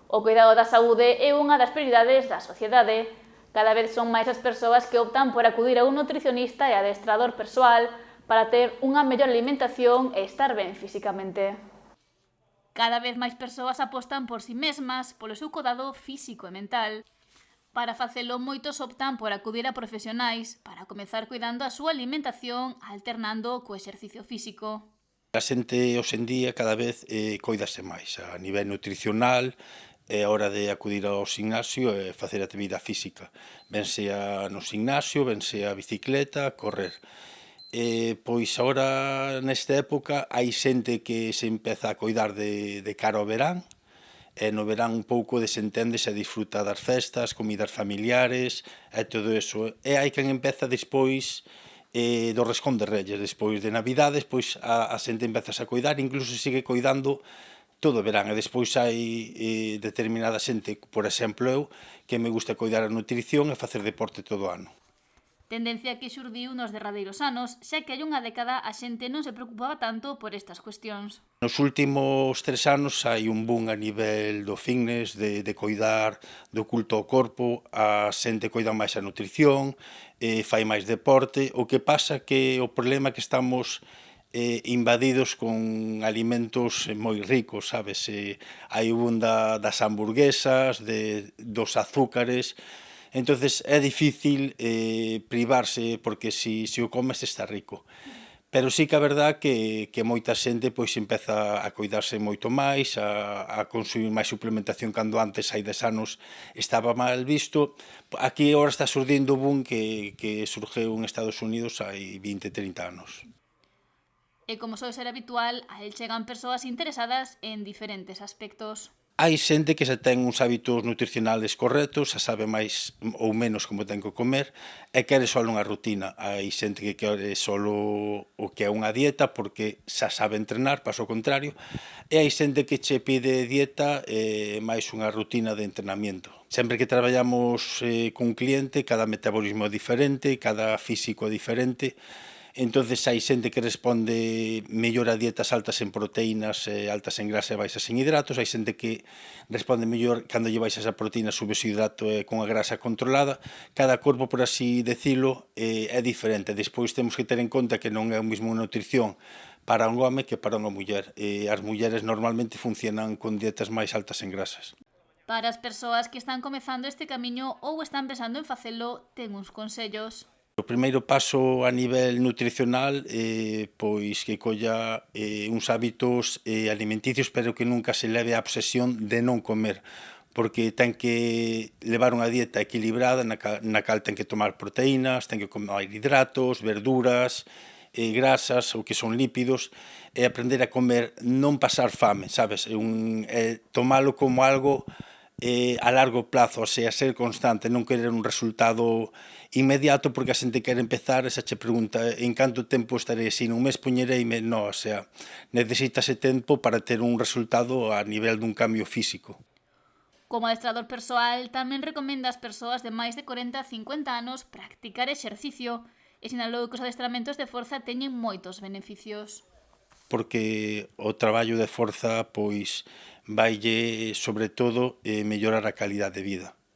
O cuidado da saúde é unha das prioridades da sociedade. Cada vez son máis as persoas que optan por acudir a un nutricionista e adestrador persoal para ter unha mellor alimentación e estar ben físicamente. Cada vez máis persoas apostan por si mesmas, polo seu cuidado físico e mental. Para facelo, moitos optan por acudir a profesionais para comezar cuidando a súa alimentación alternando co exercicio físico. A xente hoxe en día cada vez coídase máis a nivel nutricional, é hora de acudir ao gimnasio e facer actividade física, ben sea no gimnasio, ben sea a bicicleta, correr. Pois agora nesta época hai xente que se empeza a coidar de cara ao verán, e no verán un pouco desenténdese e disfruta das festas, comidas familiares e todo eso. E hai quen empeza despois do Rescón de Reyes, despois de Navidades, pois a xente empezase a coidar, incluso sigue coidando todo o verán. E despois hai determinada xente, por exemplo eu, que me gusta coidar a nutrición e facer deporte todo o ano. Tendencia que xurdiu nos derradeiros anos, xa que hai unha década a xente non se preocupaba tanto por estas cuestións. Nos últimos 3 anos hai un boom a nivel do fitness, de coidar do culto ao corpo, a xente coida máis a nutrición, fai máis deporte, o que pasa que o problema é que estamos invadidos con alimentos moi ricos, sabes? Hai o boom das hamburguesas, dos azúcares, entonces é difícil privarse porque si o comes está rico. Pero sí que a verdad que moita xente pois empeza a coidarse moito máis, a consumir máis suplementación cando antes, hai 10 anos, estaba mal visto. Aquí agora está surdindo o boom que surgeu en Estados Unidos hai 20, 30 anos. E como soe ser habitual, a el chegan persoas interesadas en diferentes aspectos. Hai xente que xa ten uns hábitos nutricionales correctos, xa sabe máis ou menos como ten que comer e quere só unha rutina. Hai xente que quere só o que é unha dieta porque xa sabe entrenar, paso ao contrario, e hai xente que che pide dieta máis unha rutina de entrenamiento. Sempre que traballamos cun cliente, cada metabolismo é diferente, cada físico é diferente, entonces hai xente que responde mellor a dietas altas en proteínas, altas en grasa e baixas en hidratos, hai xente que responde mellor cando lle baixas a proteína, subes o hidrato con a grasa controlada. Cada corpo, por así decirlo, é diferente. Despois temos que ter en conta que non é o mesmo nutrición para un home que para unha muller. As mulleres normalmente funcionan con dietas máis altas en grasas. Para as persoas que están comezando este camiño ou están pensando en facelo, ten uns consellos. O primeiro paso a nivel nutricional, pois que colla uns hábitos alimenticios, pero que nunca se leve á obsesión de non comer, porque ten que levar unha dieta equilibrada na cal ten que tomar proteínas, ten que comer hidratos, verduras, grasas, o que son lípidos, e aprender a comer, non pasar fame, sabes? Tomalo como algo a largo plazo, o sea, ser constante, non querer un resultado inmediato, porque a xente quere empezar e xa che pregunta en canto tempo estarei así, nun mes poñereime, non, o sea, necesitase tempo para ter un resultado a nivel dun cambio físico. Como adestrador persoal, tamén recomenda ás persoas de máis de 40 a 50 anos practicar exercicio e sinalou que os adestramentos de forza teñen moitos beneficios. Porque o traballo de forza, pois, vaille, sobre todo, mellorar a calidad de vida.